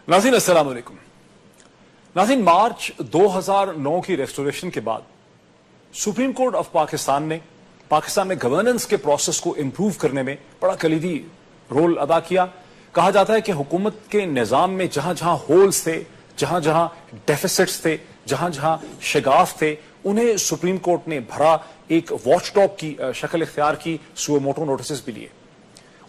नाज़रीन अस्सलाम वालेकुम। नाज़रीन, मार्च 2009 की रेस्टोरेशन के बाद सुप्रीम कोर्ट ऑफ पाकिस्तान में गवर्नेंस के प्रोसेस को इंप्रूव करने में बड़ा कलीदी रोल अदा किया। कहा जाता है कि हुकूमत के निज़ाम में जहां जहां होल्स थे, जहां जहां डेफिसिट्स थे, जहां जहां शगाफ थे, उन्हें सुप्रीम कोर्ट ने भरा, एक वॉचडॉग की शक्ल इख्तियार की, सुओ मोटो नोटिस भी लिए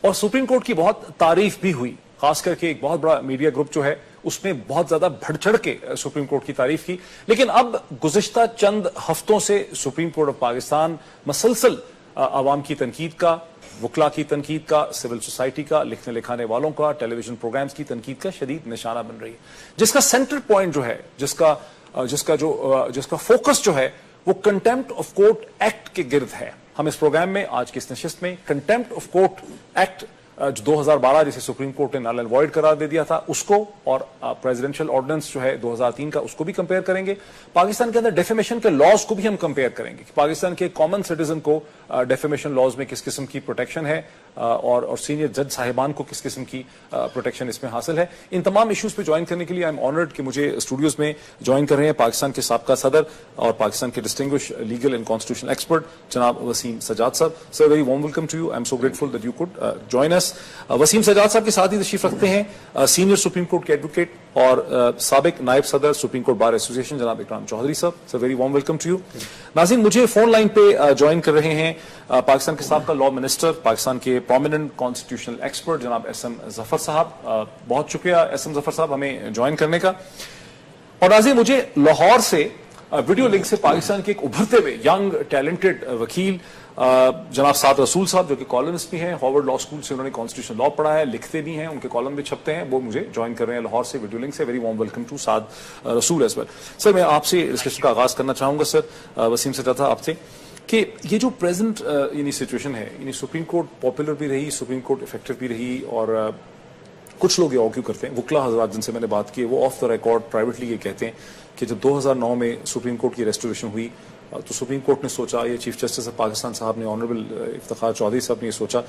और सुप्रीम कोर्ट की बहुत तारीफ भी हुई। खास करके एक बहुत बड़ा मीडिया ग्रुप जो है उसने बहुत ज्यादा बढ़ चढ़ के सुप्रीम कोर्ट की तारीफ की। लेकिन अब गुज़िश्ता चंद हफ्तों से सुप्रीम कोर्ट ऑफ पाकिस्तान मसलसल आवाम की तनकीद का, वकला की तनकीद का, सिविल सोसाइटी का, लिखने लिखाने वालों का, टेलीविजन प्रोग्राम्स की तनकीद का शदीद निशाना बन रही है, जिसका सेंटर पॉइंट जो है, जिसका फोकस जो है वो कंटेम्प्ट ऑफ कोर्ट एक्ट के गिर्द है। हम इस प्रोग्राम में आज की इस नशिस्त में कंटेम्प्ट ऑफ कोर्ट एक्ट जो 2012 जिसे सुप्रीम कोर्ट ने नल एंड वॉइड करार दे दिया था उसको, और प्रेसिडेंशियल ऑर्डिनेंस जो है 2003 का, उसको भी कंपेयर करेंगे। पाकिस्तान के अंदर डेफेमेशन के लॉज को भी हम कंपेयर करेंगे कि पाकिस्तान के कॉमन सिटीजन को डेफेमेशन लॉज में किस किस्म की प्रोटेक्शन है और सीनियर जज साहिबान को किस किस्म की प्रोटेक्शन इसमें हासिल है। इन तमाम इश्यूज पे ज्वाइन करने के लिए आई एम ऑनर्ड कि मुझे स्टूडियोज में ज्वाइन कर रहे हैं पाकिस्तान के साबका सदर और पाकिस्तान के distinguish legal and constitutional expert जनाब वसीम सजाद साहब। Sir, very warm welcome to you. I am so grateful that you could join us. Waseem Sajjad साहब के साथ ही तशरीफ रखते हैं सीनियर सुप्रीम कोर्ट के एडवोकेट और साबिक नायब सदर सुप्रीम कोर्ट बार एसोसिएशन जनाब इकराम चौधरी साहब। Sir, very warm welcome to you. नाज़रीन, मुझे फोन लाइन पे ज्वाइन कर रहे हैं पाकिस्तान के साबका लॉ मिनिस्टर, पाकिस्तान के प्रोमिनेंट कॉन्स्टिट्यूशनल एक्सपर्ट जनाब एसएम जफर साहब। बहुत शुक्रिया एसएम जफर साहब हमें ज्वाइन करने का। और नाज़रीन, मुझे लाहौर से वीडियो लिंक से पाकिस्तान के एक उभरते हुए यंग टैलेंटेड वकील जनाब साद रसूल साहब, जो कि कॉलमिस्ट भी हैं, हार्वर्ड लॉ स्कूल से उन्होंने कॉन्स्टिट्यूशन लॉ पढ़ा है, लिखते भी हैं, उनके कॉलम भी छपते हैं, वो मुझे ज्वाइन कर रहे हैं लाहौर से वीडियो लिंक से। वेरी वार्म वेलकम टू साद रसूल एज वेल। सर, मैं आपसे डिस्कशन का आगाज करना चाहूंगा सर वसीम सजाद साहब आपसे कि ये जो प्रेजेंट यानी सिचुएशन है, यानी सुप्रीम कोर्ट पॉपुलर भी रही, सुप्रीम कोर्ट इफेक्टिव भी रही, और कुछ लोग ये आर्ग्यू करते हैं, वकला हजरात जिनसे मैंने बात की, वो ऑफ द रिकॉर्ड प्राइवेटली ये कहते हैं कि जब 2009 में सुप्रीम कोर्ट की रेस्टोरेशन हुई तो सुप्रीम कोर्ट ने सोचा, ये चीफ जस्टिस ऑफ पाकिस्तान साहब ने, ऑनरेबल इफ्तिखार चौधरी साहब ने ये सोचा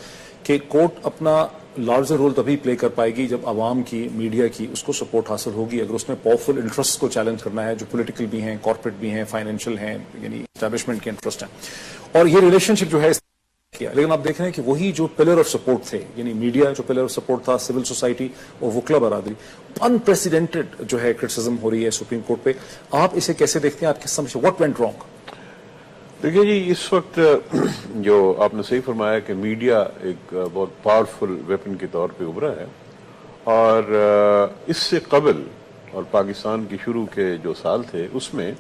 कि कोर्ट अपना लार्जर रोल तभी प्ले कर पाएगी जब आवाम की, मीडिया की उसको सपोर्ट हासिल होगी, अगर उसने पावरफुल इंटरेस्ट को चैलेंज करना है जो पॉलिटिकल भी हैं, कॉर्पोरेट भी हैं, फाइनेंशियल हैं, यानी एस्टैब्लिशमेंट के इंटरेस्ट हैं। और ये रिलेशनशिप जो है किया। लेकिन आप देख रहे हैं कि वही जो पिलर ऑफ सपोर्ट थे, यानी मीडिया जो पिलर ऑफ सपोर्ट था, सिविल सोसाइटी और वकला बरादरी, अनप्रेसिडेंटेड जो है क्रिटिसिज्म हो रही है सुप्रीम कोर्ट पे। आप इसे कैसे देखते हैं? आप किस समझ, व्हाट वेंट रॉन्ग? देखिए जी, इस वक्त जो आपने सही फरमाया कि मीडिया एक बहुत पावरफुल वेपन के तौर पे उभरा है, और इससे कबल और पाकिस्तान के शुरू के जो साल थे उसमें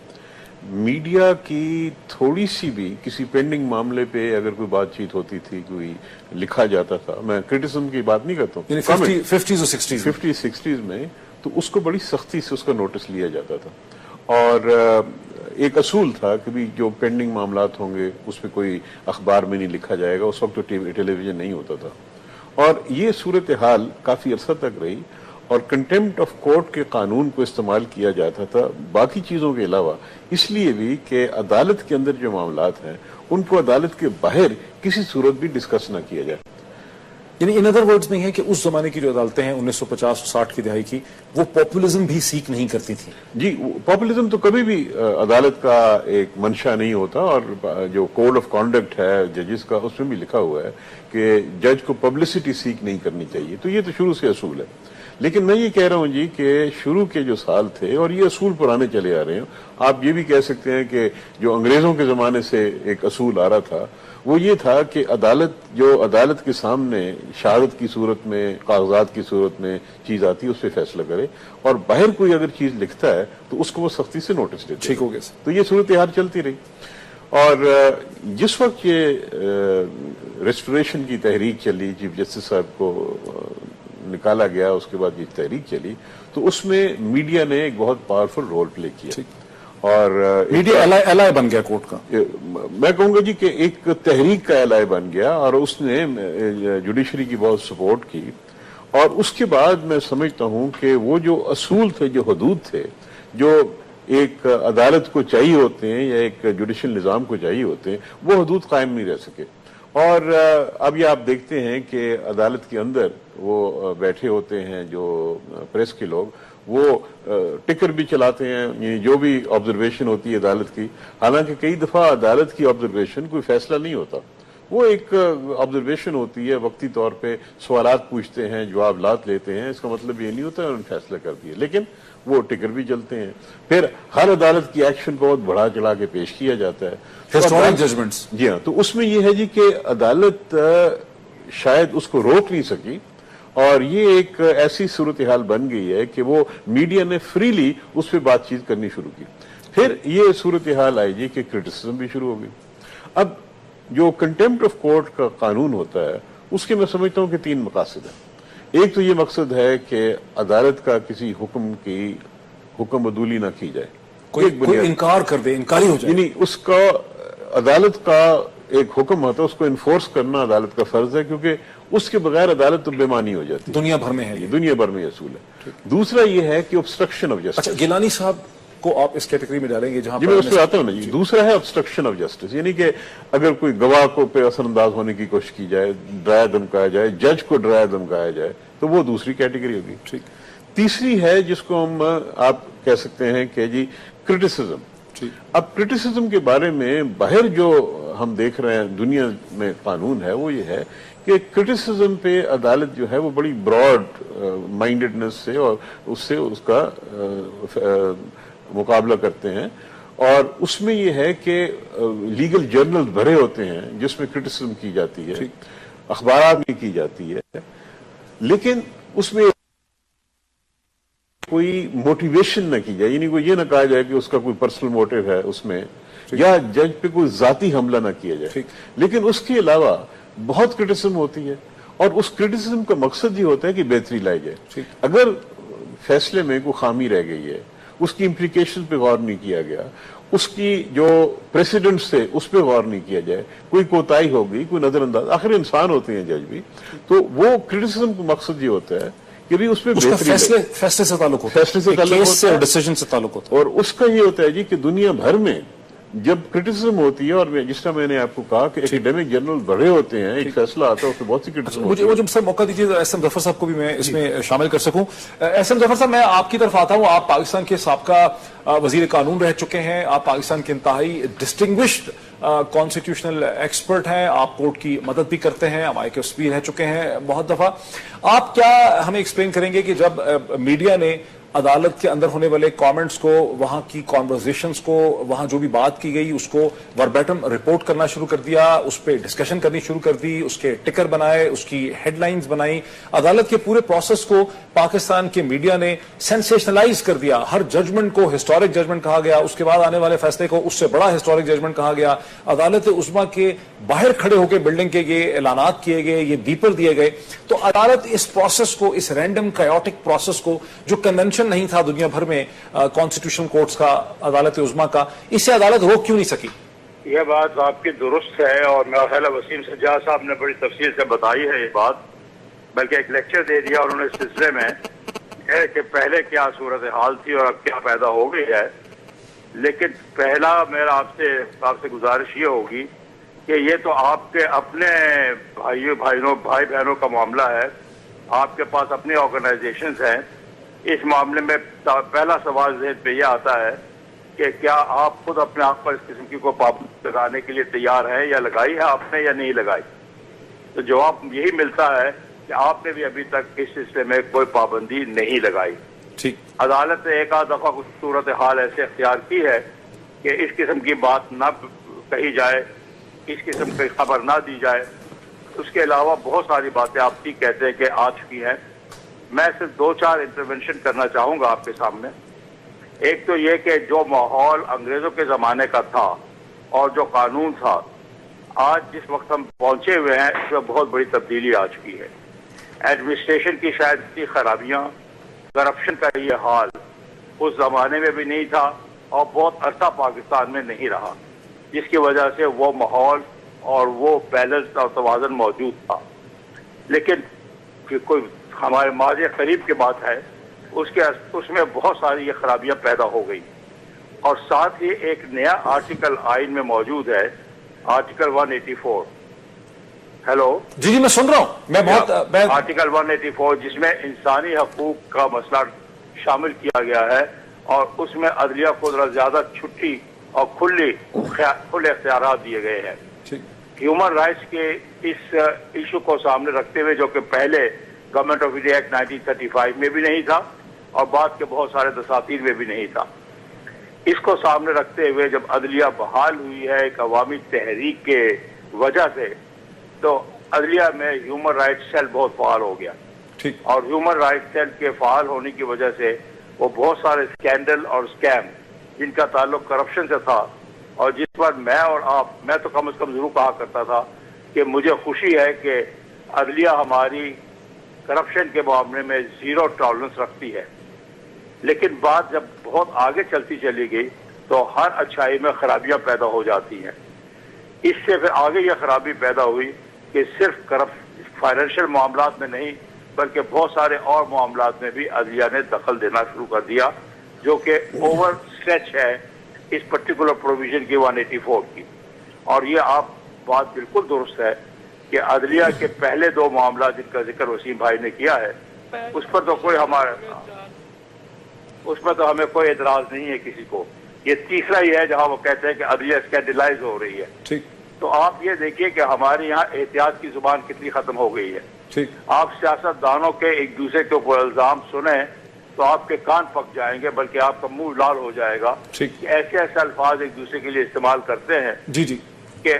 मीडिया की थोड़ी सी भी किसी पेंडिंग मामले पे अगर कोई बातचीत होती थी, कोई लिखा जाता था, मैं क्रिटिसिज्म की बात नहीं करता हूँ, 50s और 60s में, तो उसको बड़ी सख्ती से उसका नोटिस लिया जाता था। और एक असूल था कि भी जो पेंडिंग मामलात होंगे उस पर कोई अखबार में नहीं लिखा जाएगा। उस वक्त तो टेलीविजन नहीं होता था, और ये सूरत हाल काफी अरसा तक रही, और कंटेम्प्ट ऑफ कोर्ट के कानून को इस्तेमाल किया जाता था बाकी चीजों के अलावा, इसलिए भी कि अदालत के अंदर जो मामलात हैं उनको अदालत के बाहर किसी सूरत भी डिस्कस ना किया जाए। यानी इन अदर वर्ड्स में है कि उस जमाने की जो अदालतें हैं 1950-60 की दहाई की, वो पॉपुलिज्म भी सीख नहीं करती थी। जी, पॉपुलिज्म तो कभी भी अदालत का एक मंशा नहीं होता, और जो कोड ऑफ कॉन्डक्ट है जजेस का, उसमें भी लिखा हुआ है कि जज को पब्लिसिटी सीख नहीं करनी चाहिए, तो ये तो शुरू से असूल है। लेकिन मैं ये कह रहा हूं जी कि शुरू के जो साल थे, और ये असूल पुराने चले आ रहे हैं, आप ये भी कह सकते हैं कि जो अंग्रेजों के जमाने से एक असूल आ रहा था वो ये था कि अदालत के सामने शहादत की सूरत में, कागजात की सूरत में चीज आती है, उस पर फैसला करे, और बाहर कोई अगर चीज लिखता है तो उसको वो सख्ती से नोटिस देते। ठीक हो गया। तो ये सूरत हाल चलती रही, और जिस वक्त ये रेस्टोरेशन की तहरीक चली, चीफ जस्टिस साहब को निकाला गया, उसके बाद ये तहरीक चली, तो उसमें मीडिया ने एक बहुत पावरफुल रोल प्ले किया, और मीडिया एलाय बन गया कोर्ट का। मैं कहूंगा जी कि एक तहरीक का एलाय बन गया, और उसने जुडिशरी की बहुत सपोर्ट की, और उसके बाद मैं समझता हूं कि वो जो असूल थे, जो हदूद थे, जो एक अदालत को चाहिए होते हैं या एक जुडिशल निजाम को चाहिए होते हैं, वो हदूद कायम नहीं रह सके। اور اب یہ آپ دیکھتے ہیں کہ عدالت کے اندر وہ بیٹھے ہوتے ہیں جو پریس کے لوگ، وہ ٹکر بھی چلاتے ہیں، یعنی جو بھی آبزرویشن ہوتی ہے عدالت کی، حالانکہ کئی دفعہ عدالت کی آبزرویشن کوئی فیصلہ نہیں ہوتا، وہ ایک آبزرویشن ہوتی ہے، وقتی طور پہ سوالات پوچھتے ہیں، جواب لات لیتے ہیں، اس کا مطلب یہ نہیں ہوتا انہوں نے فیصلہ کر دیا، لیکن وہ ٹکر بھی چلتے ہیں۔ پھر ہر عدالت کی ایکشن کو بہت بڑھا چڑھا کے پیش کیا جاتا ہے، ہسٹورک ججمنٹس۔ جی ہاں، تو اس میں یہ ہے جی کہ عدالت شاید اس کو روک نہیں سکی، اور یہ ایک ایسی صورتحال بن گئی ہے کہ وہ میڈیا نے فریلی اس پہ بات چیت کرنی شروع کی۔ پھر یہ صورتحال آئی جی کہ کرٹیسزم بھی شروع ہو گئی۔ اب جو کنٹیمپٹ آف کورٹ کا قانون ہوتا ہے، اس کے میں سمجھتا ہوں کہ 3 مقاصد ہیں۔ ایک تو یہ مقصد ہے کہ عدالت کا کسی حکم کی حکم عدولی نہ کی جائے، کوئی انکار کر دے، انکاری ہو جائے، یعنی اس کا عدالت کا ایک حکم ہوتا ہے، اس کو انفورس کرنا عدالت کا فرض ہے، کیونکہ اس کے بغیر عدالت تو بے معنی ہو جاتی ہے، دنیا بھر میں ہے یہ۔ دنیا بھر میں یہ اصول ہے۔ دوسرا یہ ہے کہ obstruction of justice۔ اچھا، گیلانی صاحب کو آپ اس کیٹیگری میں ڈالیں گے جہاں جی میں اس پہ آتا ہوں نا جی۔ دوسرا ہے obstruction of justice، یعنی کہ اگر کوئی گواہ کو پہ اثر انداز ہونے کی کوشش کی جائے، ڈرایا دھمکایا جائے، جج کو ڈرایا دھمکایا جائے، تو وہ دوسری کیٹیگری ہوگی۔ ٹھیک۔ تیسری ہے جس کو ہم آپ کہہ سکتے ہیں کہ جی کرٹیسزم۔ اب کرٹیسزم کے بارے میں باہر جو ہم دیکھ رہے ہیں دنیا میں قانون ہے، وہ یہ ہے کہ کرٹیسزم پہ عدالت جو ہے وہ بڑی براڈ مائنڈڈنس سے اور اس کا مقابلہ کرتے ہیں، اور اس میں یہ ہے کہ لیگل جرنل بھرے ہوتے ہیں جس میں کرٹیسزم کی جاتی ہے، اخبارات میں کی جاتی ہے، لیکن اس میں کوئی موٹیویشن نہ کی جائے، یعنی کوئی یہ نہ کہا جائے کہ اس کا کوئی پرسنل موٹیو ہے اس میں، یا جج پہ کوئی ذاتی حملہ نہ کیا جائے۔ لیکن اس کے علاوہ بہت کرٹیسزم ہوتی ہے، اور اس کرٹیسزم کا مقصد یہ ہوتا ہے کہ بہتری لائی جائے۔ اگر فیصلے میں کوئی خامی رہ گئی ہے، اس کی امپلیکیشن پہ غور نہیں کیا گیا، اس کی جو پریسیڈنٹس تھے اس پہ غور نہیں کیا جائے، کوئی کوتاہی ہو گئی، کوئی نظر انداز، آخر انسان ہوتے ہیں جج بھی، تو وہ کرٹیسزم کا مقصد یہ ہوتا ہے کہ بھی اس میں بہتری فیصلے سے تعلق ہوتا ہے، فیصلے سے تعلق کیس سے ہوتا اور ہے، ڈیسیژن سے تعلق ہوتا ہے۔ اور اس کا یہ ہوتا ہے جی کہ دنیا بھر میں جب کرٹیسزم ہوتی ہے، اور جس طرح میں نے آپ کو کہا کہ ایکیڈیمک جرنل بڑے ہوتے ہیں، ایک فیصلہ آتا ہے اس میں بہت سی کرٹیسزم ہوتی ہے۔ مجھے سر موقع دیجیے ایس ایم ظفر صاحب کو بھی میں اس میں شامل کر سکوں۔ ایس ایم ظفر صاحب، میں آپ کی طرف آتا ہوں، آپ پاکستان کے سابقہ وزیر قانون رہ چکے ہیں، آپ پاکستان کے انتہائی ڈسٹنگوشڈ کانسٹیٹیوشنل ایکسپرٹ ہیں، آپ کورٹ کی مدد بھی کرتے ہیں، IAS بھی رہ چکے ہیں بہت دفعہ۔ آپ کیا ہمیں ایکسپلین کریں گے کہ جب میڈیا نے عدالت کے اندر ہونے والے کامنٹس کو، وہاں کی کانورزیشنز کو، وہاں جو بھی بات کی گئی اس کو وربیٹم رپورٹ کرنا شروع کر دیا، اس پہ ڈسکشن کرنی شروع کر دی، اس کے ٹکر بنائے، اس کی ہیڈ لائنز بنائی، عدالت کے پورے پروسیس کو پاکستان کے میڈیا نے سینسیشنلائز کر دیا، ہر ججمنٹ کو ہسٹورک ججمنٹ کہا گیا، اس کے بعد آنے والے فیصلے کو اس سے بڑا ہسٹورک ججمنٹ کہا گیا، عدالت عظمیٰ کے باہر کھڑے ہو کے بلڈنگ کے یہ اعلانات کیے گئے، یہ بیپر دیے گئے۔ تو عدالت اس پروسیس کو، اس رینڈم کائیوٹک پروسیس کو جو کنونشن نہیں تھا دنیا بھر میں کانسٹیٹیوشن کورٹس کا، عدالت عظمیٰ کا، اس سے عدالت روک کیوں نہیں سکی؟ یہ بات آپ کی درست ہے، اور میرا خیال ہے وسیم سجاد صاحب نے بڑی تفصیل سے بتائی ہے یہ بات، بلکہ ایک لیکچر دے دیا انہوں نے اس سلسلے میں کہ پہلے کیا صورتحال تھی اور اب کیا پیدا ہو گئی ہے۔ لیکن پہلا میرا آپ سے گزارش یہ ہوگی کہ یہ تو آپ کے اپنے بھائی بہنوں کا معاملہ ہے، آپ کے پاس اپنی آرگنائزیشنز ہیں۔ اس معاملے میں پہلا سوال ذہن پہ یہ آتا ہے کہ کیا آپ خود اپنے آپ پر اس قسم کی کوئی پابندی لگانے کے لیے تیار ہیں، یا لگائی ہے آپ نے یا نہیں لگائی؟ تو جواب یہی ملتا ہے کہ آپ نے بھی ابھی تک اس سلسلے میں کوئی پابندی نہیں لگائی۔ ٹھیک، عدالت نے ایک آدھ دفعہ کچھ صورتحال ایسے اختیار کی ہے کہ اس قسم کی بات نہ کہی جائے، اس قسم کی خبر نہ دی جائے۔ اس کے علاوہ بہت ساری باتیں آپ ٹھیک کہتے ہیں کہ آ چکی ہیں۔ میں صرف 2-4 انٹرونشن کرنا چاہوں گا آپ کے سامنے۔ ایک تو یہ کہ جو ماحول انگریزوں کے زمانے کا تھا اور جو قانون تھا، آج جس وقت ہم پہنچے ہوئے ہیں اس میں بہت بڑی تبدیلی آ چکی ہے۔ ایڈمنسٹریشن کی شاید اتنی خرابیاں، کرپشن کا یہ حال اس زمانے میں بھی نہیں تھا اور بہت عرصہ پاکستان میں نہیں رہا، جس کی وجہ سے وہ ماحول اور وہ بیلنس اور توازن موجود تھا۔ لیکن کوئی ہمارے ماضی قریب کی بات ہے، اس میں بہت ساری یہ خرابیاں پیدا ہو گئی، اور ساتھ ہی ایک نیا آرٹیکل آئین میں موجود ہے، آرٹیکل 184، हेलो जी जी मैं सुन रहा हूं। मैं आर्टिकल 184 जिसमें इंसानी हकूक का मसला शामिल किया गया है और उसमें अदलिया को जरा ज्यादा छुट्टी और खुले इख्तियार दिए गए हैं। ह्यूमन राइट्स के इस इशू को सामने रखते हुए, जो कि पहले गवर्नमेंट ऑफ इंडिया एक्ट 1935 में भी नहीं था और बाद के बहुत सारे दसातीर में भी नहीं था, इसको सामने रखते हुए जब अदलिया बहाल हुई है एक अवामी तहरीक के वजह से, तो अदलिया में ह्यूमन राइट्स सेल बहुत फाल हो गया। ठीक। और ह्यूमन राइट्स सेल के फाल होने की वजह से वो बहुत सारे स्कैंडल और स्कैम जिनका ताल्लुक करप्शन से था, और जिस पर मैं तो कम से कम जरूर कहा करता था कि मुझे खुशी है कि अदलिया हमारी करप्शन के मामले में जीरो टॉलरेंस रखती है। लेकिन बात जब बहुत आगे चलती चली गई तो हर अच्छाई में खराबियां पैदा हो जाती हैं। इससे फिर आगे यह खराबी पैदा हुई कि सिर्फ फाइनेंशियल मामलात में नहीं बल्कि बहुत सारे और मामलात में भी अदलिया ने दखल देना शुरू कर दिया, जो कि ओवर स्ट्रेच है इस पर्टिकुलर प्रोविजन की 184 की। और ये आप बात बिल्कुल दुरुस्त है कि अदलिया के पहले दो मामला जिनका जिक्र वसीम भाई ने किया है उस पर तो हमें कोई एतराज नहीं है किसी को। ये तीसरा ही है जहां वो कहते हैं कि अदलिया स्कैंडलाइज हो रही है। ठीक। तो आप ये देखिए कि हमारे यहाँ एहतियात की जुबान कितनी खत्म हो गई है। ठीक। आप सियासतदानों के एक दूसरे के ऊपर इल्जाम सुने तो आपके कान पक जाएंगे, बल्कि आपका मुंह लाल हो जाएगा। ठीक। कि ऐसे ऐसे अल्फाज एक दूसरे के लिए इस्तेमाल करते हैं जी जी कि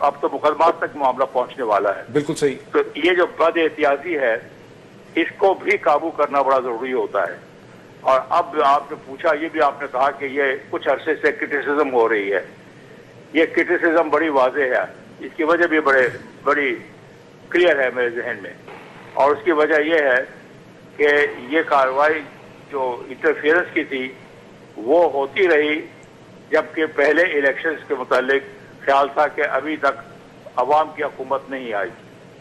अब तो मुकदमात तक मामला पहुंचने वाला है। बिल्कुल सही। तो ये जो बद एहतियाती है इसको भी काबू करना बड़ा जरूरी होता है। और अब आपने पूछा, ये भी आपने कहा कि ये कुछ अरसे से क्रिटिसिज्म हो रही है। ये क्रिटिसिज्म बड़ी वाज़ेह है, इसकी वजह भी बड़ी क्लियर है मेरे जहन में। और उसकी वजह यह है कि ये कार्रवाई जो इंटरफेरेंस की थी वो होती रही, जबकि पहले इलेक्शंस के मुतालिक ख्याल था कि अभी तक अवाम की हुकूमत नहीं आई।